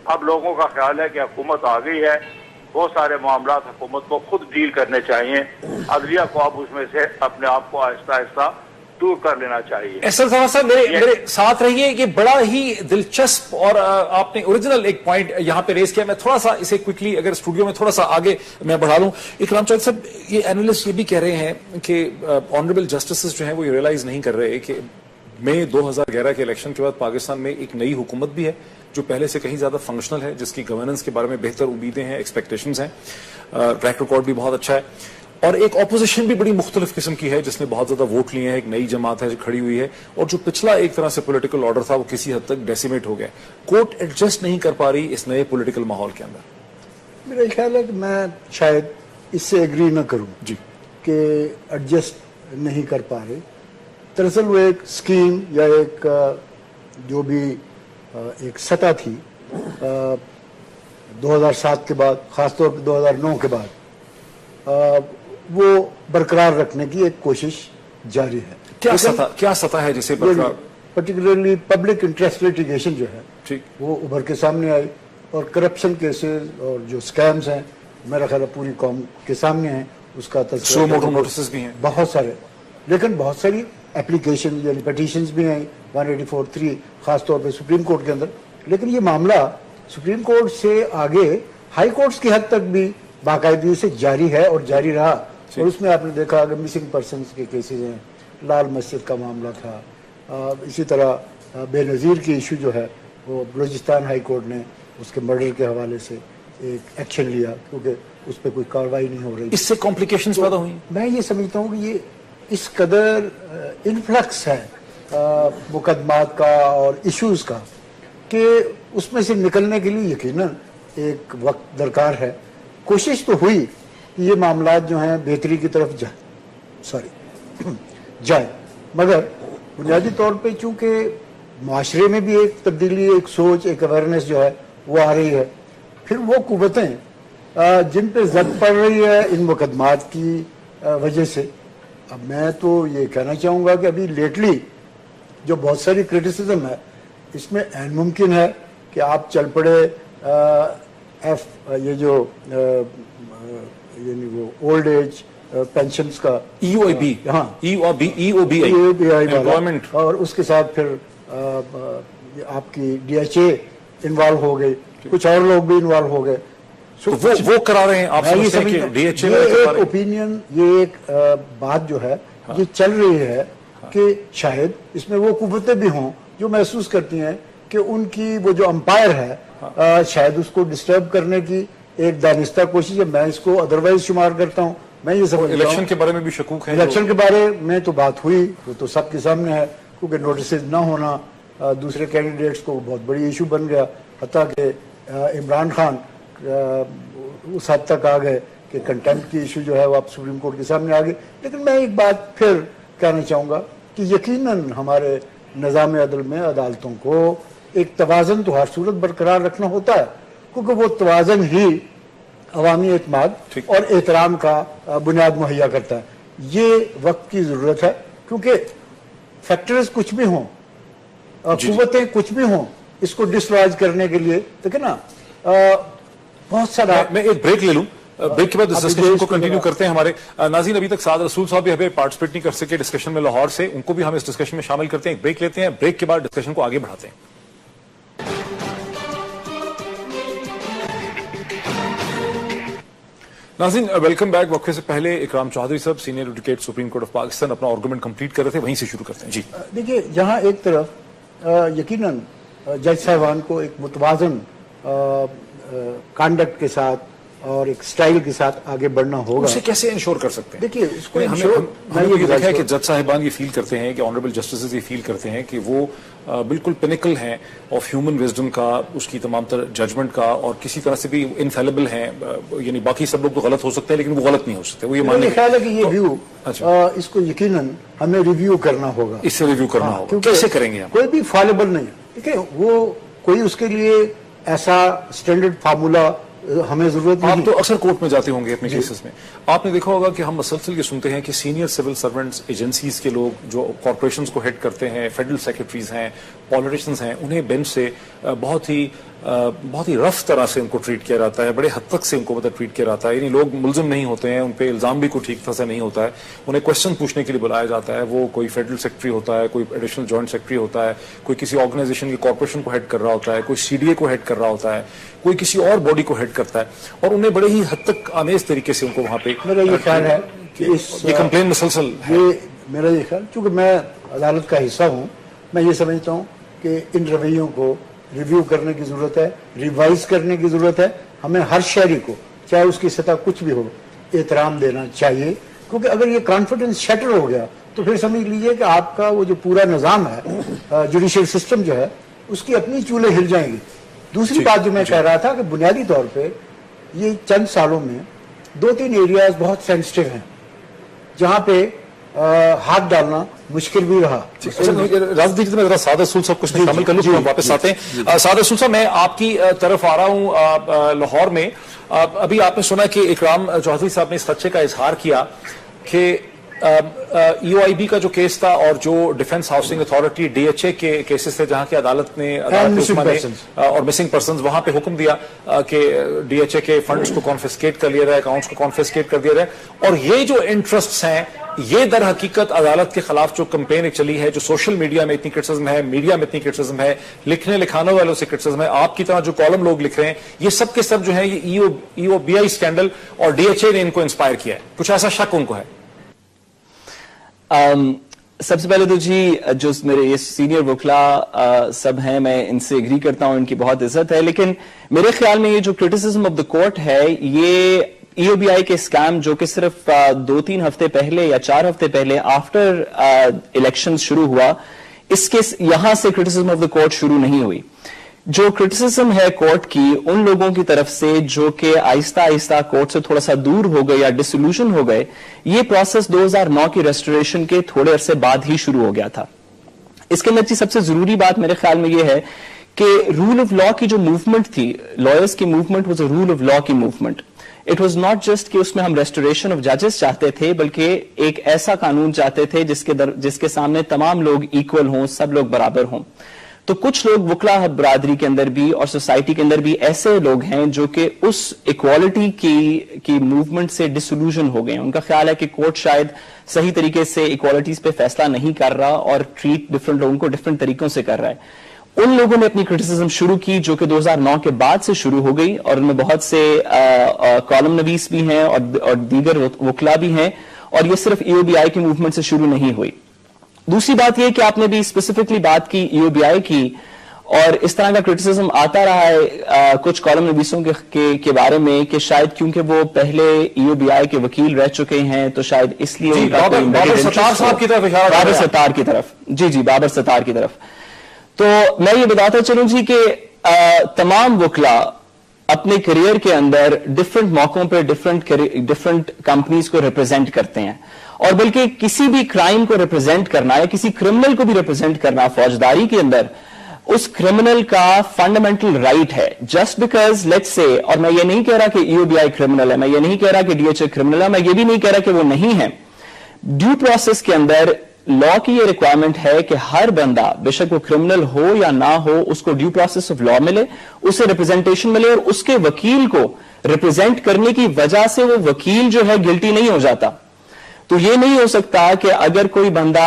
अब लोगों का ख्याल है कि हुकूमत आ गई है, बहुत सारे मामला हुकूमत को खुद डील करने चाहिए। अदलिया को अब उसमें से अपने आप को आहिस्ता आहिस्ता दूर कर लेना चाहिए। एहसन साहब मेरे साथ रहिए। ये बड़ा ही दिलचस्प और आपने ओरिजिनल एक पॉइंट यहां पे रेज किया। मैं थोड़ा सा इसे क्विकली अगर स्टूडियो में थोड़ा सा आगे मैं बढ़ा लूं। इकराम चौधरी साहब, ये एनालिस्ट ये भी कह रहे हैं कि ऑनरेबल जस्टिस जो है वो रियलाइज नहीं कर रहे कि मई 2011 के इलेक्शन के बाद पाकिस्तान में एक नई हुकूमत भी है जो पहले से कहीं ज्यादा फंक्शनल है, जिसकी गवर्नेंस के बारे में बेहतर उम्मीदें हैं, एक्सपेक्टेशंस हैं, ट्रैक रिकॉर्ड भी बहुत अच्छा है, और एक ऑपोजिशन भी बड़ी मुख्तलिफ किस्म की है जिसने बहुत ज्यादा वोट लिए हैं। एक नई जमात है जो खड़ी हुई है, और जो पिछला एक तरह से पॉलिटिकल ऑर्डर था वो किसी हद तक डेसिमेट हो गया। कोर्ट एडजस्ट नहीं कर पा रही इस नए पॉलिटिकल माहौल के अंदर। मेरा ख्याल है कि मैं शायद इससे एग्री न करूं जी कि एडजस्ट नहीं कर पा रहे। दरअसल वो एक स्कीम या एक जो भी एक सतह थी 2007 के बाद, खासतौर पर 2009 के बाद वो बरकरार रखने की एक कोशिश जारी है। क्या सतह है जिसे बरकरार? पर्टिकुलरली पब्लिक इंटरेस्ट लिटिगेशन जो है ठीक वो उभर के सामने आई, और करप्शन केसेस और जो स्कैम्स हैं मेरा ख्याल पूरी कौम के सामने हैं। उसका तस्वीर नोटिस भी हैं बहुत सारे, लेकिन बहुत सारी एप्लीकेशन यानी पटिशंस भी हैं 184(3) खासतौर पे सुप्रीम कोर्ट के अंदर। लेकिन ये मामला सुप्रीम कोर्ट से आगे हाई कोर्ट्स की हद तक भी बाकायदगी से जारी है और जारी रहा। और उसमें आपने देखा अगर मिसिंग पर्सनस के केसेस हैं, लाल मस्जिद का मामला था, इसी तरह बेनज़ीर की इशू जो है वो बलूचिस्तान हाई कोर्ट ने उसके मर्डर के हवाले से एक एक्शन लिया क्योंकि उस पर कोई कार्रवाई नहीं हो रही। इससे कॉम्प्लिकेशंस पैदा हुई। मैं ये समझता हूँ कि ये इस कदर इन्फ्लक्स है मुकदमात का और इश्यूज का कि उसमें से निकलने के लिए यकीनन एक वक्त दरकार है। कोशिश तो हुई कि ये मामलात जो हैं बेहतरी की तरफ जाए, मगर बुनियादी तौर पे चूंकि माशरे में भी एक तब्दीली, एक सोच, एक अवेयरनेस जो है वो आ रही है, फिर वो कुव्वतें जिन पे जद पड़ रही है इन मुकदमात की वजह से। अब मैं तो ये कहना चाहूँगा कि अभी लेटली जो बहुत सारी क्रिटिसिज्म है इसमें ऐन मुमकिन है कि आप चल पड़े ये जो यानी वो ओल्ड एज पेंशन्स का EOB, हाँ EOBI एम्प्लॉयमेंट, और उसके साथ फिर آپ کی DHA انوالو ہو گئی, کچھ اور لوگ بھی انوالو ہو گئے. تو وہ کرا رہے ہیں, آپ سمجھتے ہیں کہ DHA میں یہ ایک اوپینین, یہ ایک بات جو ہے یہ چل رہی ہے کہ شاید اس میں وہ قوتیں بھی ہوں جو محسوس کرتی ہیں کہ ان کی وہ جو امپائر ہے شاید اس کو ڈسٹرب کرنے کی ایک دانستہ کوشش ہے. میں اس کو ادروائز شمار کرتا ہوں. میں یہ سمجھتا ہوں الیکشن کے بارے میں بھی شکوک ہے, الیکشن کے بارے میں تو بات ہوئی, وہ تو سب کے سامنے ہے, کیونکہ نوٹسز نہ ہونا دوسرے کینڈیڈیٹس کو بہت بڑی ایشو بن گیا, حتیٰ کہ عمران خان اس حد تک آ گئے کہ کنٹمپٹ کی ایشو جو ہے وہ اب سپریم کورٹ کے سامنے آ گئی. لیکن میں ایک بات پھر کہنا چاہوں گا کہ یقیناً ہمارے نظام عدل میں عدالتوں کو ایک توازن تو ہر صورت برقرار رکھنا ہوتا ہے, کیونکہ وہ توازن ہی عوامی اعتماد اور احترام کا بنیاد مہیا کرتا ہے. یہ وقت کی ضرورت ہے, کیونکہ فیکٹرز کچھ بھی ہوں, قوتیں کچھ بھی ہوں, اس کو ڈسلائز کرنے کے لیے دیکھیں نا بہت سارا. میں ایک بریک لے لوں, بریک کے بعد اس ڈسکشن کو کنٹینیو کرتے ہیں. ہمارے ناظرین ابھی تک سعد رسول صاحب بھی ہمیں پارٹیسپیٹ نہیں کر سکے ڈسکشن میں لاہور سے, ان کو بھی ہم اس ڈسکشن میں شامل کرتے ہیں. ایک بریک لیتے ہیں, بریک کے بعد ڈسکشن کو آگے بڑھاتے ہیں. ناظرین ویلکم بیک. وقفے سے پہلے اکرام چودھری صاحب senior advocate supreme court of Pakistan اپنا آرگومنٹ کمپلیٹ کر رہے تھے, وہیں سے شروع کرتے ہیں. جی دیکھیے, جہاں ایک طرف یقیناً جج صاحبان کو ایک متوازن کانڈکٹ کے ساتھ اور ایک سٹائل کے ساتھ آگے بڑھنا ہوگا. اسے کیسے انشور کر سکتے ہیں؟ دیکھیے اس کو ہمیں یہ دیکھا ہے کہ جج صاحبان یہ فیل کرتے ہیں, کہ آنریبل جسٹسز یہ فیل کرتے ہیں کہ وہ بالکل پینیکل ہیں آف ہیومن وزڈم کا, اس کی تمام تر ججمنٹ کا, اور کسی طرح سے بھی انفیلیبل ہیں. یعنی باقی سب لوگ تو غلط ہو سکتے ہیں لیکن وہ غلط نہیں ہو سکتے. وہ یہ ماننے خیال ہے کہ یہ ویو اس کو یقیناً ہمیں ریویو کرنا ہوگا, اس سے ریویو کرنا ہوگا. کیسے کریں گے ہم؟ کوئی بھی فالبل نہیں ہے. دیکھیں وہ کوئی اس کے لیے ایسا اسٹینڈرڈ فارمولا ہمیں ضرورت نہیں. آپ تو اکثر کورٹ میں جاتے ہوں گے اپنے کیسز میں, آپ نے دیکھا ہوگا کہ ہم مسلسل یہ سنتے ہیں کہ سینئر سول سرونٹس, ایجنسیز کے لوگ جو کارپوریشنز کو ہیڈ کرتے ہیں, فیڈرل سیکرٹریز ہیں, پالیٹیشنز ہیں, انہیں بینچ سے بہت ہی رف طرح سے ان کو ٹریٹ کیا جاتا ہے, بڑے حد تک سے ان کو ٹریٹ کیا جاتا ہے. یعنی لوگ ملزم نہیں ہوتے ہیں, ان پہ الزام بھی کوئی ٹھیک طرح سے نہیں ہوتا ہے, انہیں کوشچن پوچھنے کے لیے بلایا جاتا ہے. وہ کوئی فیڈرل سیکرٹری ہوتا ہے, کوئی ایڈیشنل جوائنٹ سیکرٹری ہوتا ہے, کوئی کسی آرگنائزیشن کی کارپوریشن کو ہیڈ کر رہا ہوتا ہے, کوئی CDA کو ہیڈ کر رہا ہوتا ہے, کوئی کسی اور باڈی کو ہیڈ کرتا ہے, اور انہیں بڑے ہی حد تک آمیز طریقے سے ان کو وہاں پہ. میرا یہ خیال ہے کہ یہ کمپلین مسلسل ہے. میرا یہ خیال, چونکہ میں عدالت کا حصہ ہوں, میں یہ سمجھتا ہوں کہ ان رویوں کو ریویو کرنے کی ضرورت ہے, ریوائز کرنے کی ضرورت ہے. ہمیں ہر شہری کو, چاہے اس کی سطح کچھ بھی ہو, احترام دینا چاہیے, کیونکہ اگر یہ کانفیڈنس شیٹر ہو گیا تو پھر سمجھ لیجئے کہ آپ کا وہ جو پورا نظام ہے, جوڈیشل سسٹم جو ہے, اس کی اپنی چولہے ہل جائیں گی. دوسری بات جو میں کہہ رہا تھا کہ بنیادی طور پہ یہ چند سالوں میں 2-3 ایریاز بہت سینسٹیو ہیں جہاں پہ ہاتھ ڈالنا مشکل بھی رہا. راز دیجیے میں ذرا سعد رسول صاحب کو شامل کر لوں, ہم واپس آتے ہیں. سعد رسول صاحب, میں آپ کی طرف آ رہا ہوں لاہور میں. ابھی آپ نے سنا کہ اکرام چودھری صاحب نے اس خدشے کا اظہار کیا کہ EOIB کا جو کیس تھا اور جو ڈیفنس ہاؤسنگ اتھارٹی DHA کے کیسز تھے, جہاں کی عدالت نے اور مسنگ پرسنز, وہاں پہ حکم دیا کہ DHA کے فنڈز کو کانفسکیٹ کر لیا جائے, اکاؤنٹس کو کانفسکیٹ کر دیا جائے. اور یہ جو انٹرسٹس ہیں, یہ در حقیقت عدالت کے خلاف جو کمپین چلی ہے, جو سوشل میڈیا میں اتنی کرٹیسزم ہے, میڈیا میں اتنی کرٹیسزم ہے, لکھنے لکھانے والوں سے کرٹیسزم ہے, آپ کی طرح جو کالم لوگ لکھ رہے ہیں, یہ سب کے سب جو ہے یہ EOBI اسکینڈل اور DHA نے ان کو انسپائر کیا ہے. کچھ ایسا شک ان کو ہے؟ سب سے پہلے تو جی جو میرے یہ سینئر وکلا سب ہیں, میں ان سے اگری کرتا ہوں, ان کی بہت عزت ہے. لیکن میرے خیال میں یہ جو کرٹیسزم آف دا کورٹ ہے, یہ EOBI کے اسکیم جو کہ صرف 2-3 ہفتے پہلے یا 4 ہفتے پہلے آفٹر الیکشن شروع ہوا, اس کے یہاں سے کرٹیسزم آف دا کورٹ شروع نہیں ہوئی. جو کرٹیسزم ہے کورٹ کی ان لوگوں کی طرف سے جو کہ آہستہ آہستہ کورٹ سے تھوڑا سا دور ہو گئے یا ڈسولوشن ہو گئے, یہ پروسیس 2009 کی ریسٹوریشن کے تھوڑے عرصے بعد ہی شروع ہو گیا تھا. اس کے اندر کی سب سے ضروری بات میرے خیال میں یہ ہے کہ رول آف لا کی جو موومنٹ تھی, لائرز کی movement was a rule of law کی movement. It was not just کہ اس میں ہم ریسٹوریشن آف ججز چاہتے تھے, بلکہ ایک ایسا قانون چاہتے تھے جس کے سامنے تمام لوگ ایکول ہوں, سب لوگ برابر ہوں. تو کچھ لوگ وکلا برادری کے اندر بھی اور سوسائٹی کے اندر بھی ایسے لوگ ہیں جو کہ اس ایکوالٹی کی موومنٹ سے ڈسولوژن ہو گئے ہیں. ان کا خیال ہے کہ کورٹ شاید صحیح طریقے سے ایکوالٹیز پہ فیصلہ نہیں کر رہا اور ٹریٹ ڈفرنٹ لوگوں کو ڈفرنٹ طریقوں سے کر رہا ہے. उन लोगों ने अपनी क्रिटिसिज्म शुरू की जो कि 2009 के बाद से शुरू हो गई, और उनमें बहुत से कॉलम नवीस भी हैं और दीगर वकला भी हैं, और ये सिर्फ EOBI के मूवमेंट से शुरू नहीं हुई। दूसरी बात यह कि आपने भी स्पेसिफिकली बात की EOBI की, और इस तरह का क्रिटिसिज्म आता रहा है कुछ कॉलम नवीसों के बारे में कि शायद क्योंकि वो पहले EOBI के वकील रह चुके हैं तो शायद इसलिए उनका कोई बाबर सत्तार साहब की तरफ इशारा, बाबर सत्तार की तरफ, जी बाबर सत्तार की तरफ। तो मैं ये बताता चलूं जी कि तमाम वकला अपने करियर के अंदर डिफरेंट मौकों पर डिफरेंट कंपनीज को रिप्रेजेंट करते हैं, और बल्कि किसी भी क्राइम को रिप्रेजेंट करना या किसी क्रिमिनल को भी रिप्रेजेंट करना फौजदारी के अंदर उस क्रिमिनल का फंडामेंटल राइट है। जस्ट बिकॉज लेट्स से, और मैं ये नहीं कह रहा कि EOBI क्रिमिनल है, मैं ये नहीं कह रहा कि DHA क्रिमिनल है, मैं ये भी नहीं कह रहा कि वो नहीं है। ड्यू प्रोसेस के अंदर लॉ की ये रिक्वायरमेंट है कि हर बंदा, बेशक वो क्रिमिनल हो या ना हो, उसको ड्यू प्रोसेस ऑफ लॉ मिले, उसे रिप्रेजेंटेशन मिले, और उसके वकील को रिप्रेजेंट करने की वजह से वो वकील जो है गिल्टी नहीं हो जाता। तो ये नहीं हो सकता कि अगर कोई बंदा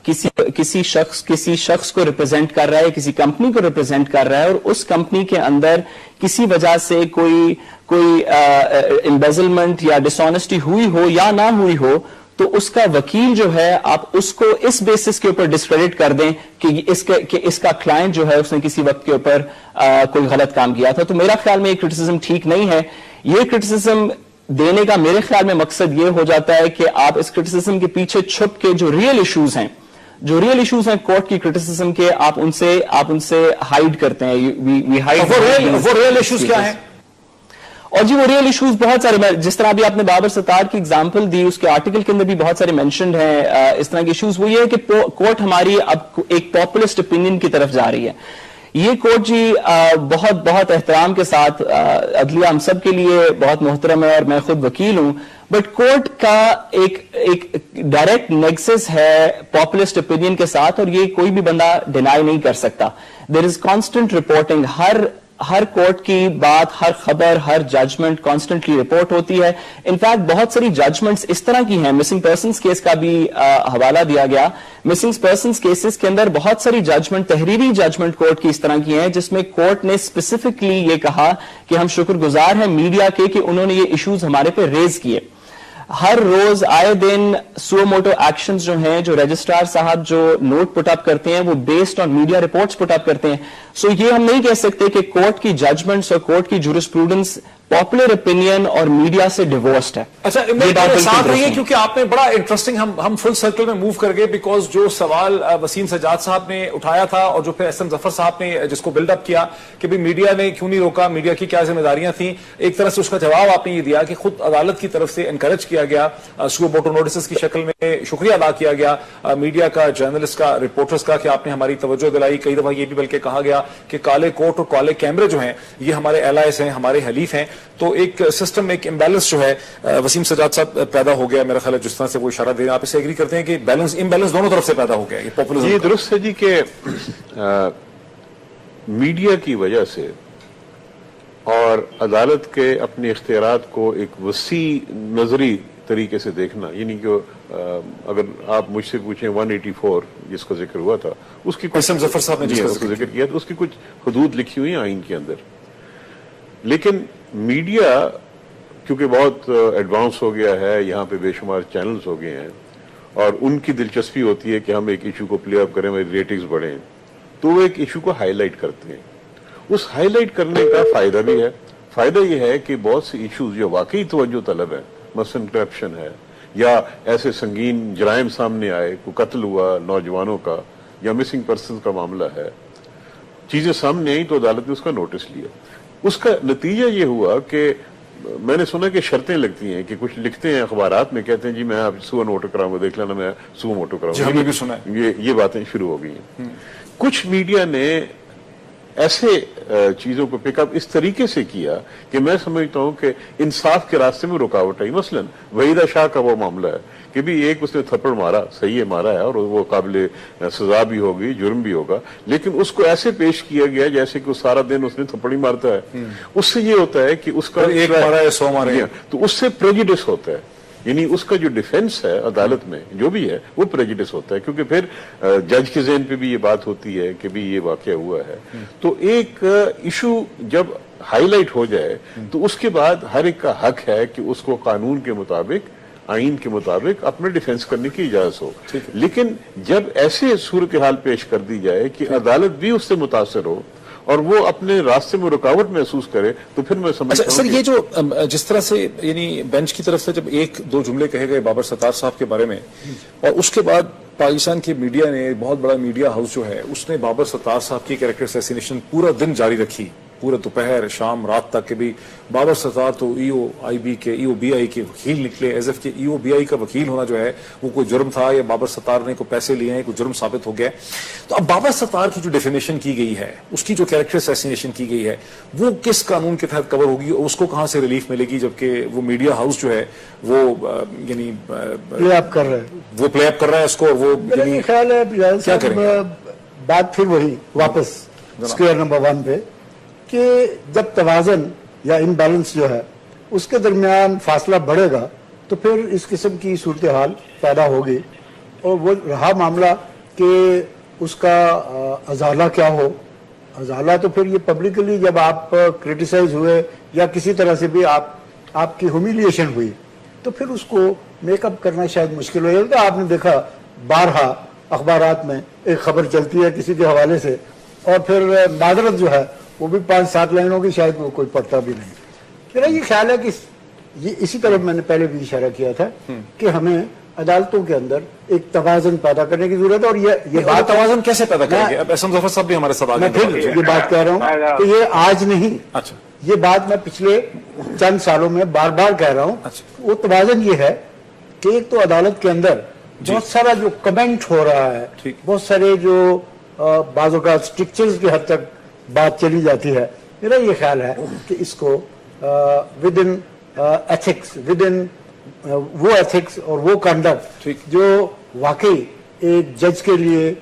किसी शख्स को रिप्रेजेंट कर रहा है, किसी कंपनी को रिप्रेजेंट कर रहा है, और उस कंपनी के अंदर किसी वजह से कोई एम्बेजलमेंट या डिसऑनेस्टी हुई हो या ना हुई हो, तो उसका वकील जो है आप उसको इस बेसिस के ऊपर डिस्क्रेडिट कर दें कि इसका क्लाइंट जो है उसने किसी वक्त के ऊपर कोई गलत काम किया था। तो मेरा ख्याल में ये क्रिटिसिज्म ठीक नहीं है। ये क्रिटिसिज्म देने का मेरे ख्याल में मकसद ये हो जाता है कि आप इस क्रिटिसिज्म के पीछे छुप के जो रियल इश्यूज हैं कोर्ट की क्रिटिसिज्म के, आप उनसे हाइड करते हैं। We hide. वो रियल इश्यूज क्या हैं? और जी वो रियल इश्यूज बहुत सारे, जिस तरह अभी आपने बाबर सत्तार की एग्जांपल दी, उसके आर्टिकल के अंदर भी बहुत सारे मेंशन्ड हैं इस तरह के इश्यूज। वो ये है कि कोर्ट हमारी अब एक पॉपुलिस्ट ओपिनियन की तरफ जा रही है। ये कोर्ट जी बहुत एहतराम के साथ, अदलिया हम सब के लिए बहुत मोहतरम है और मैं खुद वकील हूं, बट कोर्ट का एक डायरेक्ट नेक्सस है पॉपुलिस्ट ओपिनियन के साथ, और ये कोई भी बंदा डिनाई नहीं कर सकता। देयर इज कांस्टेंट रिपोर्टिंग, हर कोर्ट की बात, हर खबर, हर जजमेंट कॉन्स्टेंटली रिपोर्ट होती है। इनफैक्ट बहुत सारी जजमेंट्स इस तरह की हैं, मिसिंग पर्सन्स केस का भी हवाला दिया गया। मिसिंग पर्सन्स केसेस के अंदर बहुत सारी जजमेंट, तहरीरी जजमेंट कोर्ट की इस तरह की हैं जिसमें कोर्ट ने स्पेसिफिकली ये कहा कि हम शुक्रगुजार हैं मीडिया के कि उन्होंने ये इश्यूज हमारे पे रेज किए। हर रोज आए दिन सुओ मोटो एक्शंस जो हैं, जो रजिस्ट्रार साहब जो नोट पुट अप करते हैं, वो based on media reports put up करते हैं। सो ये हम नहीं कह सकते कि कोर्ट की जजमेंट्स और कोर्ट की जूरिस्प्रूडेंस पॉपुलर ओपिनियन और मीडिया से डिवोर्स्ड है। अच्छा, मेरे साथ रहिए क्योंकि आपने बड़ा इंटरेस्टिंग, हम फुल सर्कल में मूव कर गए, बिकॉज जो सवाल वसीम सज्जाद साहब ने उठाया था और जो फिर SM जफर साहब ने जिसको बिल्डअप किया कि भाई मीडिया ने क्यों नहीं रोका, मीडिया की क्या जिम्मेदारियां थी, एक तरह से उसका जवाब आपने ये दिया कि खुद अदालत की तरफ से एनकरेज किया गया, सुओ मोटो नोटिस की शक्ल में शुक्रिया अदा किया गया मीडिया का, जर्नलिस्ट का, रिपोर्टर्स का, कि आपने हमारी तवज्जो दिलाई। कई दफा ये भी बल्कि कहा गया कि काले कोट और काले कैमरे जो हैं ये हमारे एलाइज हैं, हमारे हलीफ हैं। तो एक सिस्टम, एक इम्बैलेंस जो है वसीम सज्जाद साहब पैदा हो गया, मेरा ख्याल है जिस तरह से वो इशारा दे रहे हैं, आप इसे एग्री करते हैं कि बैलेंस इम्बैलेंस दोनों तरफ से पैदा हो गया? ये पॉपुलिज्म ये दुरुस्त है जी कि मीडिया की वजह से और अदालत के अपने इख्तियारात को एक वसी नजरी तरीके से देखना, यानी कि अगर आप मुझसे पूछें 184 जिसका जिक्र हुआ था, उसकी SM जफर साहब ने जिसका जिक्र किया तो उसकी कुछ हदूद लिखी हुई है आइन के अंदर। लेकिन मीडिया क्योंकि बहुत एडवांस हो गया है, यहाँ पे बेशुमार चैनल्स हो गए हैं और उनकी दिलचस्पी होती है कि हम एक इशू को प्ले अप करें, हमारी रेटिंग्स बढ़ें, तो वो एक इशू को हाईलाइट करते हैं। उस हाईलाइट करने का फायदा भी है। फायदा यह है कि बहुत से इशूज जो वाकई तवज्जो तलब है, मसलन करप्शन है या ऐसे संगीन जराइम सामने आए, कोई कत्ल हुआ नौजवानों का या मिसिंग पर्सन का मामला है, चीजें सामने आई तो अदालत ने उसका नोटिस लिया। उसका नतीजा ये हुआ कि मैंने सुना कि शर्तें लगती हैं कि कुछ लिखते हैं अखबारात में, कहते हैं जी मैं आप सुओ मोटो कराऊंगा, देख लेना मैं सुओ मोटो कराऊंगा। हमने भी सुना है ये बातें शुरू हो गई हैं। कुछ मीडिया ने ऐसे चीजों को पिकअप इस तरीके से किया कि मैं समझता हूं कि इंसाफ के रास्ते में रुकावट आई। मसलन वहीदा शाह का वो मामला है कि भी एक उसने थप्पड़ मारा, सही है मारा है और वो काबिल सजा भी होगी, जुर्म भी होगा, लेकिन उसको ऐसे पेश किया गया जैसे कि सारा दिन उसने थप्पड़ ही मारता है। उससे ये होता है कि उसका एक मारा है 100 मारे, तो उससे प्रेजुडिस होता है یعنی اس کا جو ڈیفینس ہے عدالت میں جو بھی ہے وہ پریجڈس ہوتا ہے، کیونکہ پھر جج کے ذہن پہ بھی یہ بات ہوتی ہے کہ بھی یہ واقعہ ہوا ہے. تو ایک ایشو جب ہائی لائٹ ہو جائے تو اس کے بعد ہر ایک کا حق ہے کہ اس کو قانون کے مطابق، آئین کے مطابق اپنے ڈیفینس کرنے کی اجازت ہو. لیکن جب ایسے صورتحال پیش کر دی جائے کہ عدالت بھی اس سے متاثر ہو اور وہ اپنے راستے میں رکاوٹ محسوس کرے تو پھر میں سمجھتا ہوں. سر یہ جو جس طرح سے یعنی بینچ کی طرف سے جب ایک دو جملے کہے گئے بابر ستار صاحب کے بارے میں، اور اس کے بعد پاکستان کے میڈیا نے، بہت بڑا میڈیا ہاؤس جو ہے اس نے بابر ستار صاحب کی کیریکٹر اسیسینیشن پورا دن جاری رکھی، پورا دوپہر شام رات تک کہ بھی بابر ستار تو ای او بی آئی کے وکیل نکلے، ایز ایف کہ ای او بی آئی کا وکیل ہونا جو ہے وہ کوئی جرم تھا یا بابر ستار نے کوئی پیسے لیے ہیں کوئی جرم ثابت ہو گیا. تو اب بابر ستار کی جو ڈیفیمیشن کی گئی ہے، اس کی جو کیریکٹر اسیسینیشن کی گئی ہے، وہ کس قانون کے تحت کور ہوگی اور اس کو کہاں سے ریلیف ملے گی، جبکہ وہ میڈیا ہاؤس جو ہے وہ یعنی پلے اپ کر رہا ہے اس کو، اور وہ یعنی خیال ہے کیا کریں گے؟ بات پھر وہی واپس اسکوئر نمبر 1 پہ کہ جب توازن یا امبیلنس جو ہے اس کے درمیان فاصلہ بڑھے گا تو پھر اس قسم کی صورتحال پیدا ہوگی. اور وہ رہا معاملہ کہ اس کا ازالہ کیا ہو، ازالہ تو پھر یہ پبلکلی جب آپ کرٹیسائز ہوئے یا کسی طرح سے بھی آپ کی ہیومیلیشن ہوئی تو پھر اس کو میک اپ کرنا شاید مشکل ہو جائے گا. آپ نے دیکھا بارہا اخبارات میں ایک خبر چلتی ہے کسی کے حوالے سے اور پھر معذرت جو ہے وہ بھی 5-7 لائنوں کی، شاید وہ کوئی پڑھتا بھی نہیں. میرا یہ خیال ہے کہ یہ اسی طرف میں نے پہلے بھی اشارہ کیا تھا کہ ہمیں عدالتوں کے اندر ایک توازن پیدا کرنے کی ضرورت ہے. اور یہ بات توازن کیسے پیدا کریں گے؟ اب احسن ظفر صاحب بھی ہمارے ساتھ میں پھر یہ بات کہہ رہا ہوں کہ یہ آج نہیں، اچھا یہ بات میں پچھلے چند سالوں میں بار بار کہہ رہا ہوں. وہ توازن یہ ہے کہ ایک تو عدالت کے اندر بہت سارا جو کمنٹ ہو رہا ہے، بہت سارے جو بعض اوقات اسٹرکچرز کی حد تک بات چلی جاتی ہے. میرا یہ خیال ہے کہ اس کو with in ethics, with in وہ ایتھکس اور وہ کنڈکٹ جو واقعی ایک جج کے لیے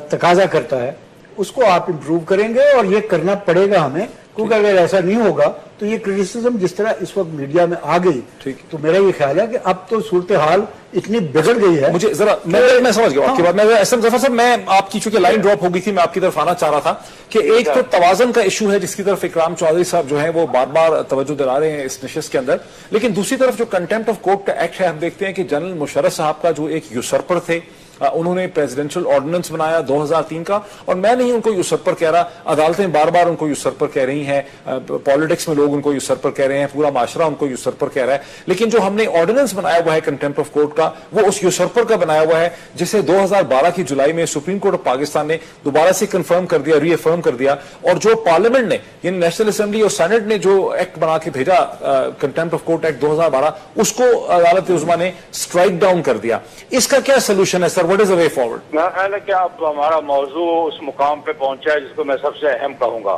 تقاضا کرتا ہے اس کو آپ امپروو کریں گے. اور یہ کرنا پڑے گا ہمیں، کیونکہ اگر ایسا نہیں ہوگا تو یہ کرٹیسزم جس طرح اس وقت میڈیا میں آ گئی تو میرا یہ خیال ہے کہ اب تو صورتحال اتنی بگڑ گئی ہے. مجھے ذرا میں سمجھ گیا آپ کی بات. میں احسن ظفر صاحب، میں آپ کی چونکہ لائن ڈراپ ہو گئی تھی، میں آپ کی طرف آنا چاہ رہا تھا کہ ایک تو توازن کا ایشو ہے جس کی طرف اکرام چودھری صاحب جو ہیں وہ بار بار توجہ دلا رہے ہیں اس نشست کے اندر، لیکن دوسری طرف جو کنٹمپٹ آف کورٹ کا ایکٹ ہے، ہم دیکھتے ہیں کہ جنرل مشرف صاحب کا جو ایک یوسرپر تھے، انہوں نے پریزیڈنشل آرڈیننس بنایا 2003 کا، اور میں نہیں ان کو یوسرپر کہہ رہا، عدالتیں بار بار ان کو یوسرپر کہہ رہی ہیں، پالیٹکس میں لوگ ان کو یوسرپر کہہ رہے ہیں، پورا معاشرہ ان کو یوسرپر کہہ رہا ہے. لیکن جو ہم نے آرڈیننس بنایا ہوا ہے کنٹمپٹ آف کورٹ کا، وہ اس یوسرپر کا بنایا ہوا ہے جسے 2012 کی جولائی میں سپریم کورٹ آف پاکستان نے دوبارہ سے کنفرم کر دیا، ری افرم کر دیا. اور جو پارلیمنٹ نے یعنی نیشنل اسمبلی اور سینٹ نے جو ایکٹ بنا کے بھیجا کنٹمپٹ آف کورٹ ایکٹ 2012، اس کو عدالت عظمیٰ نے اسٹرائک ڈاؤن کر دیا. اس کا کیا سولوشن ہے سر؟ What is the way forward? میرا خیال ہے کہ اب ہمارا موضوع اس مقام پہ پہنچا ہے جس کو میں سب سے اہم کہوں گا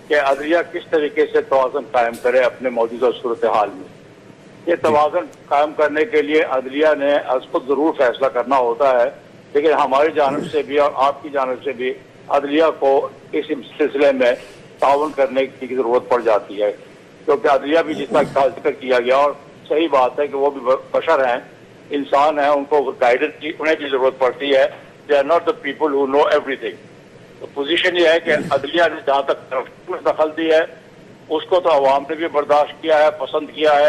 کہ عدلیہ کس طریقے سے توازن قائم کرے اپنے موجودہ صورتحال میں. یہ توازن قائم کرنے کے لیے عدلیہ نے از خود ضرور فیصلہ کرنا ہوتا ہے، لیکن ہماری جانب سے بھی اور آپ کی جانب سے بھی عدلیہ کو اس سلسلے میں تعاون کرنے کی ضرورت پڑ جاتی ہے، کیونکہ عدلیہ بھی جس طرح ذکر کیا گیا، اور صحیح بات ہے کہ وہ بھی بشر ہیں، انسان ہیں، ان کو گائیڈنس کی انہیں کی ضرورت پڑتی ہے. They are not the people who know everything. تو پوزیشن یہ ہے کہ عدلیہ نے جہاں تک دخل دی ہے اس کو تو عوام نے بھی برداشت کیا ہے، پسند کیا ہے،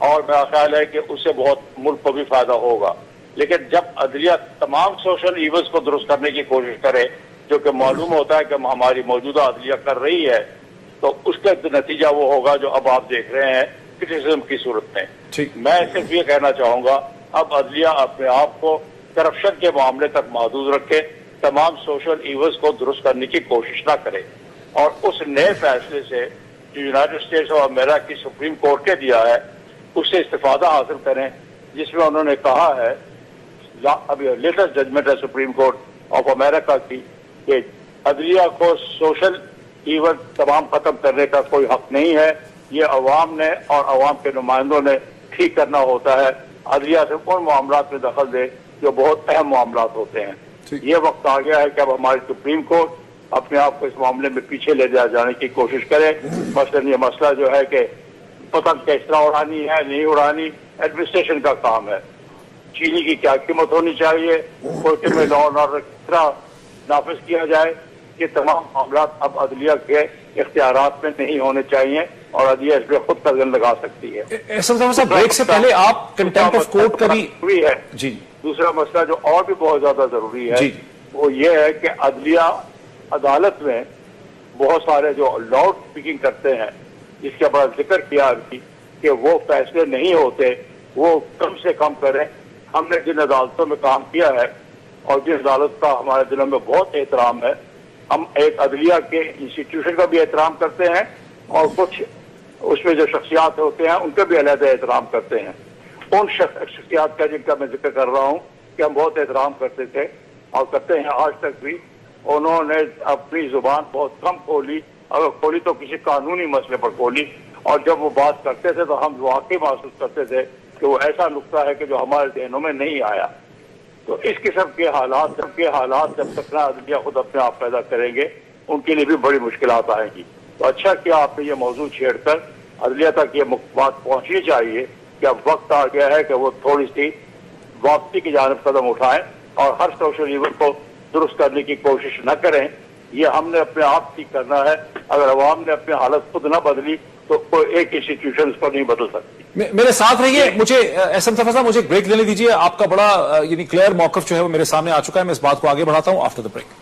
اور میرا خیال ہے کہ اس سے بہت ملک کو بھی فائدہ ہوگا. لیکن جب عدلیہ تمام سوشل ایونٹس کو درست کرنے کی کوشش کرے، جو کہ معلوم ہوتا ہے کہ ہماری موجودہ عدلیہ کر رہی ہے، تو اس کا نتیجہ وہ ہوگا جو اب آپ دیکھ رہے ہیں کرٹیسزم کی صورت میں. میں صرف یہ کہنا چاہوں گا اب عدلیہ اپنے آپ کو کرپشن کے معاملے تک محدود رکھے، تمام سوشل ایونٹس کو درست کرنے کی کوشش نہ کرے، اور اس نئے فیصلے سے جو یونائٹڈ اسٹیٹس آف امریکہ کی سپریم کورٹ نے دیا ہے اس سے استفادہ حاصل کریں، جس میں انہوں نے کہا ہے، ابھی لیٹسٹ ججمنٹ ہے سپریم کورٹ آف امریکہ کی، کہ عدلیہ کو سوشل ایونٹ تمام ختم کرنے کا کوئی حق نہیں ہے، یہ عوام نے اور عوام کے نمائندوں نے ٹھیک کرنا ہوتا ہے. عدلیہ سے ان معاملات میں دخل دے جو بہت اہم معاملات ہوتے ہیں. یہ وقت آ گیا ہے کہ اب ہماری سپریم کورٹ اپنے آپ کو اس معاملے میں پیچھے لے جانے کی کوشش کرے. مثلاً یہ مسئلہ جو ہے کہ پتنگ کس طرح اڑانی ہے نہیں اڑانی، एडमिनिस्ट्रेशन का काम है। चीनी की क्या कीमत होनी चाहिए, कोयटे में लॉ एंड ऑर्डर किस तरह नाफिज किया जाए, ये तमाम मामला अब अदलिया के इख्तियारात में नहीं होने चाहिए और अदलिया इस पर खुद कदम लगा सकती है। साहब ब्रेक से पहले आप कंटेम्प्ट ऑफ कोर्ट का भी है जी। दूसरा मसला जो और भी बहुत ज्यादा जरूरी है जी। वो ये है कि अदलिया अदालत में बहुत सारे जो लाउड स्पीकिंग करते हैं, जिसके बड़ा जिक्र किया अभी कि वो फैसले नहीं होते, वो कम से कम करें। हमने जिन अदालतों में काम किया है और जिन अदालत का हमारे दिलों में बहुत एहतराम है, हम एक अदलिया के इंस्टीट्यूशन का भी एहतराम करते हैं और कुछ उसमें जो शख्सियात होते हैं उनका भी अलग एहतराम करते हैं। उन शख्सियात का जिनका मैं जिक्र कर रहा हूँ कि हम बहुत एहतराम करते थे और करते हैं आज तक भी, उन्होंने अपनी जुबान बहुत कम खोली, अगर खोली तो किसी कानूनी मसले पर खोली, और जब वो बात करते थे तो हम वाकई महसूस करते थे कि वो ऐसा नुक्ता है कि जो हमारे जहनों में नहीं आया। तो इस किस्म के हालात जब तक ना अदलिया खुद अपने आप पैदा करेंगे, उनके लिए भी बड़ी मुश्किलात आएंगी। तो अच्छा किया आपने ये मौजूद छेड़कर अदलिया तक ये बात पहुंचनी चाहिए कि अब वक्त आ गया है कि वो थोड़ी सी वापसी की जानिब कदम उठाएं और हर सोशल इवेंट को दुरुस्त करने की कोशिश न करें। ये हमने अपने आप ठीक करना है। अगर अवाम ने अपनी हालत खुद न बदली तो कोई एक इंस्टीट्यूशन इसको नहीं बदल सकती। मेरे साथ रहिए, मुझे एसएम सफर साहब मुझे ब्रेक लेने दीजिए। आपका बड़ा यानी क्लियर मौकफ जो है वो मेरे सामने आ चुका है। मैं इस बात को आगे बढ़ाता हूं आफ्टर द ब्रेक।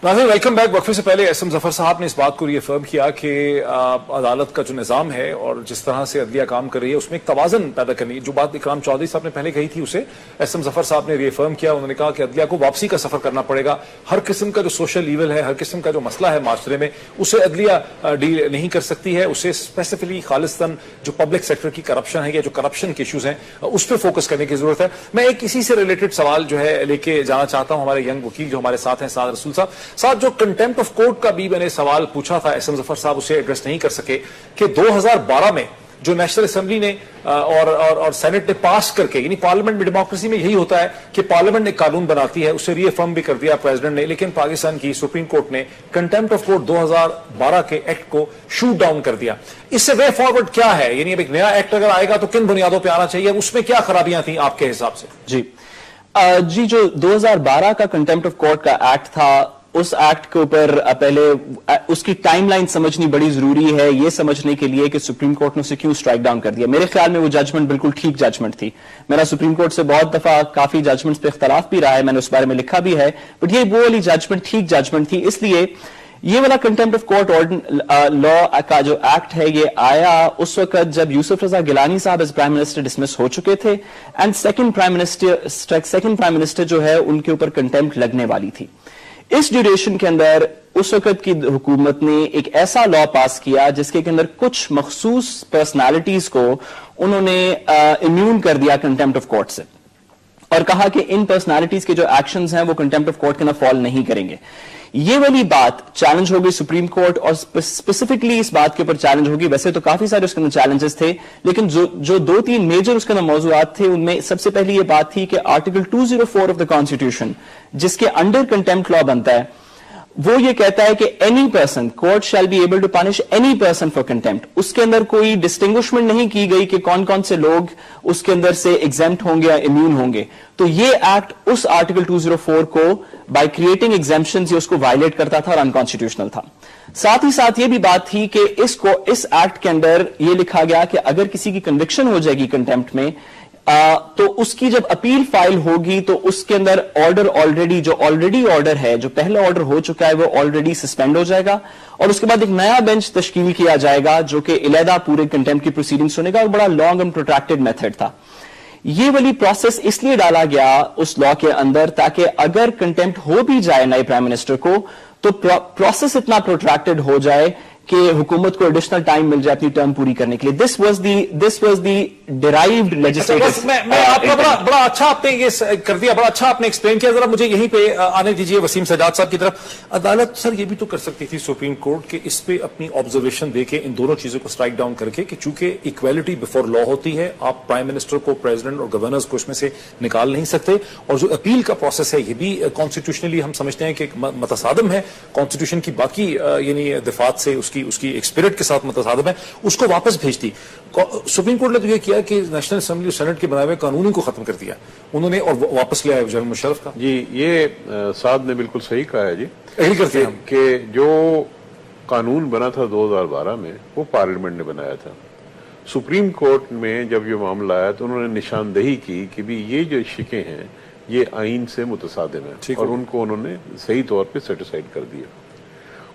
नाज़रीन वेलकम बैक। वक्फे से पहले एसएम जफर साहब ने इस बात को रिएफर्म किया कि अदालत का जो निज़ाम है और जिस तरह से अदलिया काम कर रही है उसमें एक तवाज़न पैदा करनी, जो बात इकराम चौधरी साहब ने पहले कही थी उसे एसएम जफर साहब ने रिएफर्म किया। उन्होंने कहा कि अदलिया को वापसी का सफर करना पड़ेगा। हर किस्म का जो सोशल ईवल है, हर किस्म का जो मसला है माशरे में, उसे अदलिया डील नहीं कर सकती है। उसे स्पेसिफिकली खालिस्तान जो पब्लिक सेक्टर की करप्शन है या जो करप्शन के इशूज हैं उस पर फोकस करने की जरूरत है। मैं एक इसी से रिलेटेड सवाल जो है लेके जाना चाहता हूं हमारे यंग वकील जो हमारे साथ हैं साद रसूल साहब। जो कंटेम्प्ट ऑफ कोर्ट का भी मैंने सवाल पूछा था, एसएम जफर साहब उसे एड्रेस नहीं कर सके कि 2012 में जो नेशनल असेंबली ने और सेनेट ने पास करके, यानी पार्लियामेंट में डेमोक्रेसी में यही होता है कि पार्लियामेंट ने कानून बनाती है, उसे रीअफर्म भी कर दिया प्रेसिडेंट ने, लेकिन पाकिस्तान की सुप्रीम कोर्ट ने कंटेम्प्ट ऑफ कोर्ट 2012 के एक्ट को शूट डाउन कर दिया। इससे वे फॉरवर्ड क्या है, यानी अब एक नया एक्ट अगर आएगा तो किन बुनियादों पर आना चाहिए, उसमें क्या खराबियां थी आपके हिसाब से? जी जो 2012 का कंटेम्प्ट ऑफ कोर्ट का एक्ट था, उस एक्ट के ऊपर पहले उसकी टाइमलाइन समझनी बड़ी जरूरी है, ये समझने के लिए कि सुप्रीम कोर्ट ने उसे क्यों स्ट्राइक डाउन कर दिया। मेरे ख्याल में वो जजमेंट बिल्कुल ठीक जजमेंट थी। मेरा सुप्रीम कोर्ट से बहुत दफा काफी जजमेंट्स पे इख्तलाफ भी रहा है, मैंने उस बारे में लिखा भी है, बट ये वो वाली जजमेंट ठीक जजमेंट थी। इसलिए ये वाला कंटेम्प्ट ऑफ कोर्ट लॉ का जो एक्ट है ये आया उस वक्त जब यूसुफ रजा गिलानी साहब एज प्राइम मिनिस्टर डिसमिस हो चुके थे एंड सेकंड प्राइम मिनिस्टर जो है उनके ऊपर कंटेम्प्ट लगने वाली थी। इस ड्यूरेशन के अंदर उस वक्त की हुकूमत ने एक ऐसा लॉ पास किया जिसके के अंदर कुछ मखसूस पर्सनालिटीज को उन्होंने इम्यून कर दिया कंटेम्प्ट ऑफ कोर्ट से और कहा कि इन पर्सनालिटीज के जो एक्शंस हैं वो कंटेम्प्ट ऑफ कोर्ट के अंदर फॉल नहीं करेंगे। ये वाली बात चैलेंज हो गई सुप्रीम कोर्ट और स्पेसिफिकली इस बात के ऊपर चैलेंज होगी। वैसे तो काफी सारे उसके अंदर चैलेंजेस थे, लेकिन जो दो तीन मेजर उसके अंदर मौजूआत थे उनमें सबसे पहली ये बात थी कि आर्टिकल 204 ऑफ द कॉन्स्टिट्यूशन जिसके अंडर कंटेम्प्ट लॉ बनता है वो ये कहता है कि any person court shall be able to punish any person for contempt. उसके अंदर कोई डिस्टिंग्विशमेंट नहीं की गई कि कौन कौन से लोग उसके अंदर से एग्जेम्प्ट होंगे या इम्यून होंगे। तो ये एक्ट उस आर्टिकल 204 को बाय क्रिएटिंग एग्जेम्पशंस ये उसको वायलेट करता था और अनकॉन्स्टिट्यूशनल था। साथ ही साथ ये भी बात थी कि इस एक्ट के अंदर ये लिखा गया कि अगर किसी की कन्विक्शन हो जाएगी कंटेम्प्ट में तो उसकी जब अपील फाइल होगी तो उसके अंदर ऑर्डर ऑलरेडी ऑर्डर है, जो पहला ऑर्डर हो चुका है वो ऑलरेडी सस्पेंड हो जाएगा और उसके बाद एक नया बेंच तश्कील किया जाएगा जो कि इलेदा पूरे कंटेम्प्ट की प्रोसीडिंग सुनेगा और बड़ा लॉन्ग एंड प्रोट्रैक्टेड मेथड था। ये वाली प्रोसेस इसलिए डाला गया उस लॉ के अंदर ताकि अगर कंटेम्प्ट हो भी जाए नए प्राइम मिनिस्टर को तो प्रोसेस इतना प्रोट्रैक्टेड हो जाए کہ حکومت کو ایڈیشنل ٹائم مل جائے اپنی ٹرم پوری کرنے کے لیے. This was the derived legislative. میں آپ کا بڑا اچھا آپ نے یہ کر دیا, بڑا اچھا آپ نے ایکسپلین کیا. ذرا مجھے یہیں پہ آنے دیجیے وسیم سجاد صاحب کی طرف. عدالت سر یہ بھی تو کر سکتی تھی سپریم کورٹ کہ اس پہ اپنی آبزرویشن دے کے ان دونوں چیزوں کو اسٹرائک ڈاؤن کر کے کہ چونکہ ایکویلٹی بفور لا ہوتی ہے, آپ پرائم منسٹر کو, پریزیڈنٹ اور گورنرز کو اس میں سے نکال نہیں سکتے, اور جو اپیل کا پروسیس ہے یہ بھی کانسٹیٹیوشنلی ہم سمجھتے ہیں کہ متصادم ہے کانسٹیٹیوشن کی باقی یعنی دفعات سے, اس کی ایک اسپرٹ کے ساتھ متصادم ہے, اس کو واپس بھیج دی. سپریم کورٹ نے تو یہ کیا کہ نیشنل اسمبلی اور سینٹ کے بنائے ہوئے قانون کو ختم کر دیا انہوں نے اور واپس لے آئے جنرل مشرف کا. جی یہ سعد نے بالکل صحیح کہا ہے جی, ایگری کرتے ہیں ہم کہ جو قانون بنا تھا 2012 میں وہ پارلیمنٹ نے بنایا تھا. سپریم کورٹ میں جب یہ معاملہ آیا تو انہوں نے نشاندہی کی کہ بھی یہ جو شکیں ہیں یہ آئین سے متصادم ہیں اور ان کو انہوں نے صحیح طور پہ سیٹیسفائڈ کر دیا.